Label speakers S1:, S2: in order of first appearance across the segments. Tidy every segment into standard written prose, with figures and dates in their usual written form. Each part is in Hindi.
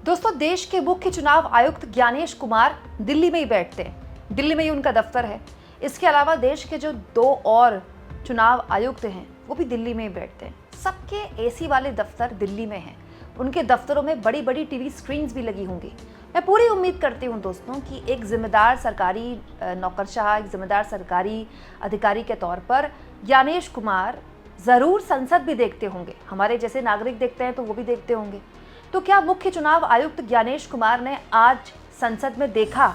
S1: दोस्तों, देश के मुख्य चुनाव आयुक्त ज्ञानेश कुमार दिल्ली में ही बैठते हैं। दिल्ली में ही उनका दफ्तर है। इसके अलावा देश के जो दो और चुनाव आयुक्त हैं वो भी दिल्ली में ही बैठते हैं। सबके एसी वाले दफ्तर दिल्ली में हैं। उनके दफ्तरों में बड़ी बड़ी टीवी स्क्रीन्स भी लगी होंगी। मैं पूरी उम्मीद करती हूँ दोस्तों कि एक जिम्मेदार सरकारी नौकरशाह, एक जिम्मेदार सरकारी अधिकारी के तौर पर ज्ञानेश कुमार ज़रूर संसद भी देखते होंगे। हमारे जैसे नागरिक देखते हैं तो वो भी देखते होंगे। तो क्या मुख्य चुनाव आयुक्त ज्ञानेश कुमार ने आज संसद में देखा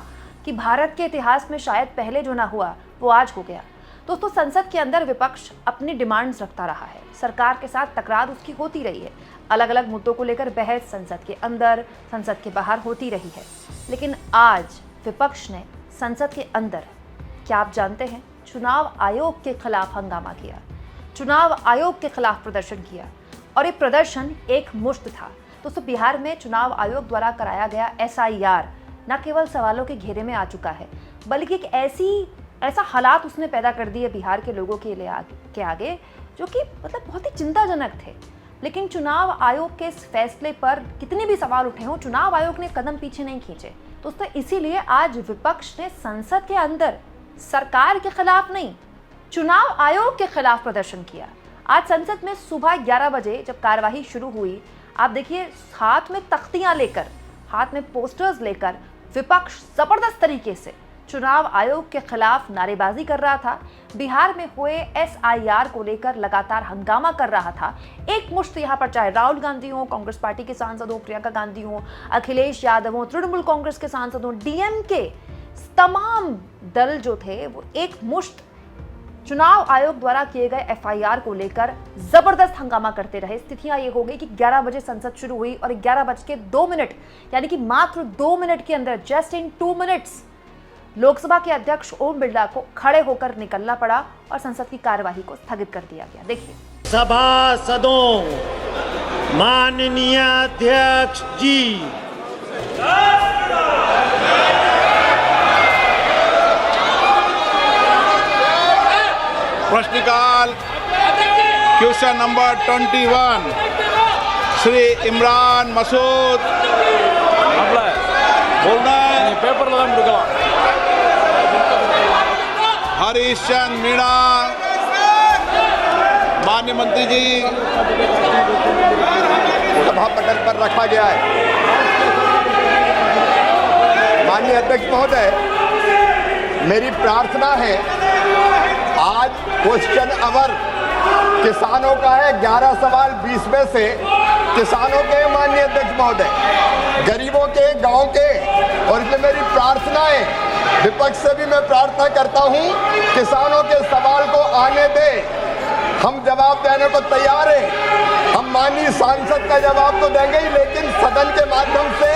S1: कि भारत के इतिहास में शायद पहले जो ना हुआ वो आज हो गया। दोस्तों, संसद के अंदर विपक्ष अपनी डिमांड्स रखता रहा है। सरकार के साथ तकरार उसकी होती रही है। अलग अलग मुद्दों को लेकर बहस संसद के अंदर, संसद के बाहर होती रही है। लेकिन आज विपक्ष ने संसद के अंदर, क्या आप जानते हैं, चुनाव आयोग के खिलाफ हंगामा किया, चुनाव आयोग के खिलाफ प्रदर्शन किया। और ये प्रदर्शन एक मुश्त था। दोस्तों, बिहार में चुनाव आयोग द्वारा कराया गया SIR न केवल सवालों के घेरे में आ चुका है, बल्कि एक ऐसा हालात उसने पैदा कर दिए बिहार के लोगों के आगे जो कि बहुत ही चिंताजनक थे। लेकिन चुनाव आयोग के इस फैसले पर कितने भी सवाल उठे हों, चुनाव आयोग ने कदम पीछे नहीं खींचे। दोस्तों, इसीलिए आज विपक्ष ने संसद के अंदर सरकार के खिलाफ नहीं, चुनाव आयोग के खिलाफ प्रदर्शन किया। आज संसद में सुबह 11 बजे जब कार्यवाही शुरू हुई, आप देखिए, हाथ में तख्तियां लेकर, हाथ में पोस्टर्स लेकर विपक्ष जबरदस्त तरीके से चुनाव आयोग के खिलाफ नारेबाजी कर रहा था। बिहार में हुए SIR को लेकर लगातार हंगामा कर रहा था। एक मुश्त यहाँ पर चाहे राहुल गांधी हो, कांग्रेस पार्टी के सांसद हो, प्रियंका गांधी हो, अखिलेश यादव हो, तृणमूल कांग्रेस के सांसद हो, DMK, तमाम दल जो थे वो एक मुश्त चुनाव आयोग द्वारा किए गए FIR को लेकर जबरदस्त हंगामा करते रहे। स्थितियां ये हो गई कि 11 बजे संसद शुरू हुई और 11:02 यानी कि मात्र 2 मिनट के अंदर, जस्ट इन 2 मिनट्स, लोकसभा के अध्यक्ष ओम बिरला को खड़े होकर निकलना पड़ा और संसद की कार्यवाही को स्थगित कर दिया गया। देखिए,
S2: सभासदों, माननीय अध्यक्ष जी,
S3: प्रश्नकाल क्वेश्चन नंबर 21 श्री इमरान मसूद बोलना है। पेपर हरीश चंद मीणा, माननीय मंत्री जी,
S4: सभा पटल पर रखा गया है। माननीय अध्यक्ष महोदय, मेरी प्रार्थना है, आज क्वेश्चन आवर किसानों का है। 11 सवाल 20 में से किसानों के, माननीय अध्यक्ष महोदय, गरीबों के, गांव के, और इसलिए मेरी प्रार्थना है, विपक्ष से भी मैं प्रार्थना करता हूं, किसानों के सवाल को आने दे। हम जवाब देने को तैयार हैं। हम माननीय सांसद का जवाब तो देंगे ही, लेकिन सदन के माध्यम से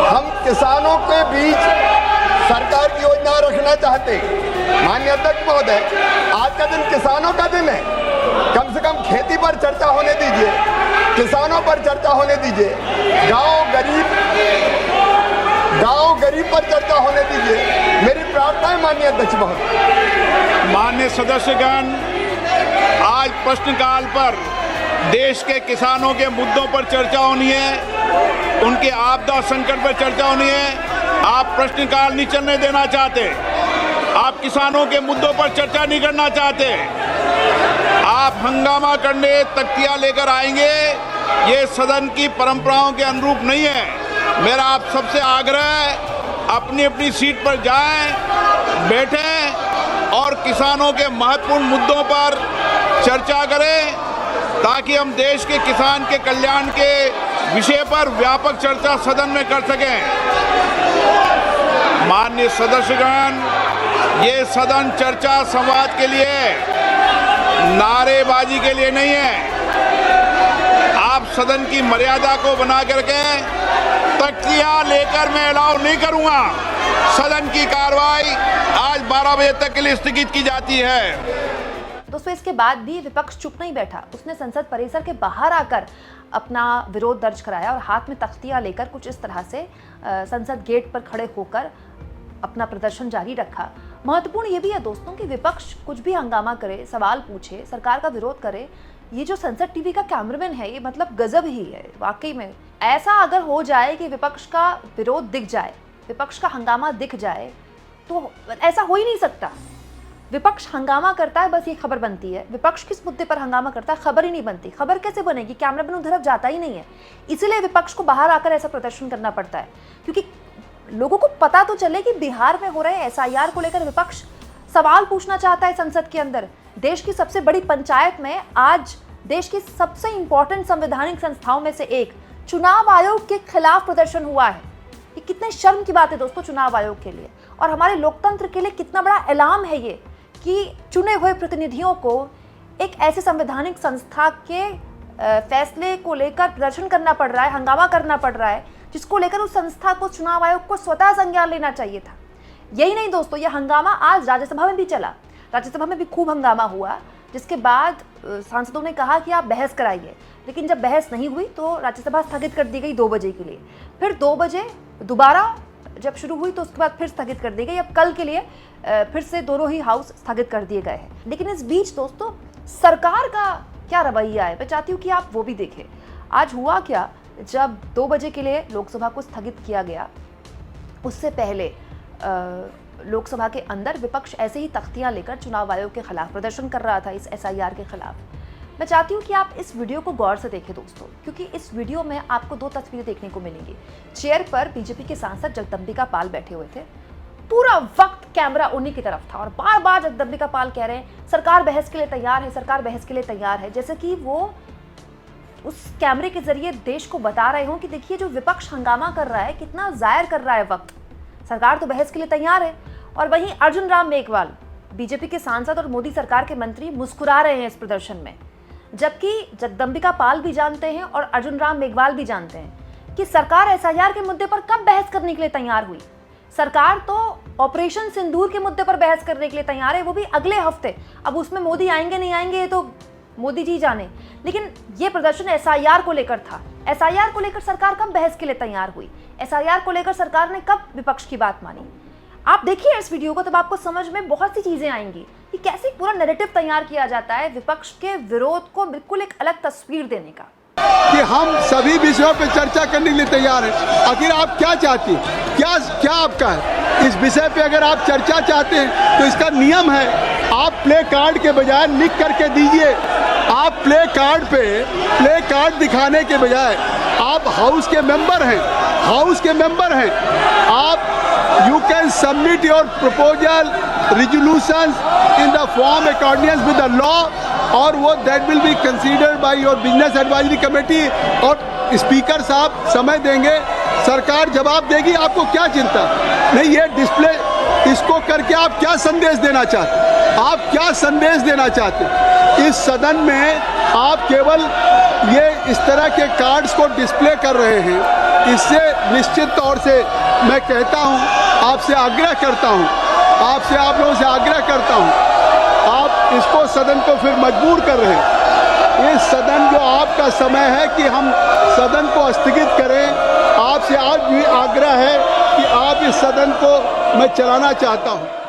S4: हम किसानों के बीच सरकार की योजना रखना चाहते हैं। माननीय अध्यक्ष महोदय, आज का दिन किसानों का दिन है। कम से कम खेती पर चर्चा होने दीजिए, किसानों पर चर्चा होने दीजिए, गांव गरीब पर चर्चा होने दीजिए। मेरी प्रार्थना है माननीय अध्यक्ष महोदय।
S3: माननीय सदस्यगण, आज प्रश्नकाल पर देश के किसानों के मुद्दों पर चर्चा होनी है, उनके आपदा संकट पर चर्चा होनी है। आप प्रश्नकाल नहीं चलने देना चाहते, आप किसानों के मुद्दों पर चर्चा नहीं करना चाहते, आप हंगामा करने तख्तियां लेकर आएंगे, ये सदन की परंपराओं के अनुरूप नहीं है। मेरा आप सबसे आग्रह है, अपनी अपनी सीट पर जाएं, बैठें और किसानों के महत्वपूर्ण मुद्दों पर चर्चा करें, ताकि हम देश के किसान के कल्याण के विषय पर व्यापक चर्चा सदन में कर सकें। माननीय सदस्यगण, ये सदन चर्चा संवाद के लिए, नारेबाजी के लिए नहीं है। आप सदन की मर्यादा को बना करके तख्तियां लेकर मैं अलाउ नहीं करूंगा। सदन की कार्रवाई आज 12 बजे तक के लिए स्थगित की जाती है।
S1: दोस्तों, इसके बाद भी विपक्ष चुप नहीं बैठा। उसने संसद परिसर के बाहर आकर अपना विरोध दर्ज कराया और हाथ में तख्तियां लेकर कुछ इस तरह से संसद गेट पर खड़े होकर अपना प्रदर्शन जारी रखा। महत्वपूर्ण ये भी है दोस्तों कि विपक्ष कुछ भी हंगामा करे, सवाल पूछे, सरकार का विरोध करे, ये जो संसद टीवी का कैमरामैन है ये मतलब गजब ही है वाकई में। ऐसा अगर हो जाए कि विपक्ष का विरोध दिख जाए, विपक्ष का हंगामा दिख जाए, तो ऐसा हो ही नहीं सकता। विपक्ष हंगामा करता है बस ये खबर बनती है, विपक्ष किस मुद्दे पर हंगामा करता है खबर ही नहीं बनती। खबर कैसे बनेगी, कैमरामैन उधर जाता ही नहीं है। इसीलिए विपक्ष को बाहर आकर ऐसा प्रदर्शन करना पड़ता है, क्योंकि लोगों को पता तो चले कि बिहार में हो रहे SIR को लेकर विपक्ष सवाल पूछना चाहता है संसद के अंदर। देश की सबसे बड़ी पंचायत में आज देश की सबसे इंपॉर्टेंट संवैधानिक संस्थाओं में से एक चुनाव आयोग के खिलाफ प्रदर्शन हुआ है। ये कितने शर्म की बात है दोस्तों चुनाव आयोग के लिए, और हमारे लोकतंत्र के लिए कितना बड़ा ऐलान है ये कि चुने हुए प्रतिनिधियों को एक ऐसे संवैधानिक संस्था के फैसले को लेकर प्रदर्शन करना पड़ रहा है, हंगामा करना पड़ रहा है, जिसको लेकर उस संस्था को, चुनाव आयोग को स्वतः संज्ञान लेना चाहिए था। यही नहीं दोस्तों, यह हंगामा आज राज्यसभा में भी चला, राज्यसभा में भी खूब हंगामा हुआ, जिसके बाद सांसदों ने कहा कि आप बहस कराइए, लेकिन जब बहस नहीं हुई तो राज्यसभा स्थगित कर दी गई 2 बजे के लिए। फिर 2 बजे दोबारा जब शुरू हुई तो उसके बाद फिर स्थगित कर दी गई। अब कल के लिए फिर से दोनों ही हाउस स्थगित कर दिए गए हैं। लेकिन इस बीच दोस्तों सरकार का क्या रवैया है, मैं चाहती हूँ कि आप वो भी देखें। आज हुआ क्या, जब 2 बजे के लिए लोकसभा को स्थगित किया गया, उससे पहले लोकसभा के अंदर विपक्ष ऐसे ही तख्तियां लेकर चुनाव आयोग के खिलाफ प्रदर्शन कर रहा था, इस SIR के खिलाफ। मैं चाहती हूँ कि आप इस वीडियो को गौर से देखें दोस्तों, क्योंकि इस वीडियो में आपको 2 तस्वीरें देखने को मिलेंगी। चेयर पर बीजेपी के सांसद जगदम्बिका पाल बैठे हुए थे, पूरा वक्त कैमरा उन्हीं की तरफ था और बार बार जगदम्बिका पाल कह रहे हैं सरकार बहस के लिए तैयार है, सरकार बहस के लिए तैयार है, जैसे कि वो उस कैमरे के जरिए देश को बता रहे हों कि देखिए जो विपक्ष हंगामा कर रहा है कितना जायर कर रहा है वक्त, सरकार तो बहस के लिए तैयार है। और वहीं अर्जुन राम मेघवाल बीजेपी के सांसद और मोदी सरकार के मंत्री मुस्कुरा रहे हैं इस प्रदर्शन में, जबकि जगदम्बिका पाल भी जानते हैं और अर्जुन राम मेघवाल भी जानते हैं कि सरकार SIR के मुद्दे पर कब बहस करने के लिए तैयार हुई। सरकार तो ऑपरेशन सिंदूर के मुद्दे पर बहस करने के लिए तैयार है, वो भी अगले हफ्ते। अब उसमें मोदी आएंगे नहीं आएंगे ये तो मोदी जी जाने, लेकिन ये प्रदर्शन SIR को लेकर था। SIR को लेकर सरकार कब बहस के लिए तैयार हुई, SIR को लेकर सरकार ने कब विपक्ष की बात मानी। आप देखिए इस वीडियो को, तब आपको समझ में बहुत सी चीजें आएंगी कि कैसे पूरा नैरेटिव तैयार किया जाता है विपक्ष के विरोध को बिल्कुल एक अलग तस्वीर देने का,
S5: कि हम सभी विषयों पर चर्चा करने के लिए तैयार हैं। आखिर आप क्या चाहती हैं, क्या आपका है इस विषय पे? अगर आप चर्चा चाहते हैं तो इसका नियम है, आप प्ले कार्ड के बजाय लिख करके दीजिए। आप प्ले कार्ड पे प्ले कार्ड दिखाने के बजाय, आप हाउस के मेंबर हैं, आप you can submit your proposal resolutions in the form accordance with the law, और वो that will be considered by your business advisory committee. और स्पीकर साहब समय देंगे, सरकार जवाब देगी, आपको क्या चिंता नहीं। ये डिस्प्ले इसको करके आप क्या संदेश देना चाहते, आप क्या संदेश देना चाहते? इस सदन में आप केवल ये इस तरह के कार्ड्स को डिस्प्ले कर रहे हैं, इससे निश्चित तौर से मैं कहता हूँ, आपसे आग्रह करता हूँ, आपसे आप लोगों से आग्रह करता हूँ, आप इसको सदन को फिर मजबूर कर रहे हैं। ये सदन जो आपका समय है कि हम सदन को स्थगित करें, आपसे आज भी आग्रह है कि आप इस सदन को मैं चलाना चाहता हूँ।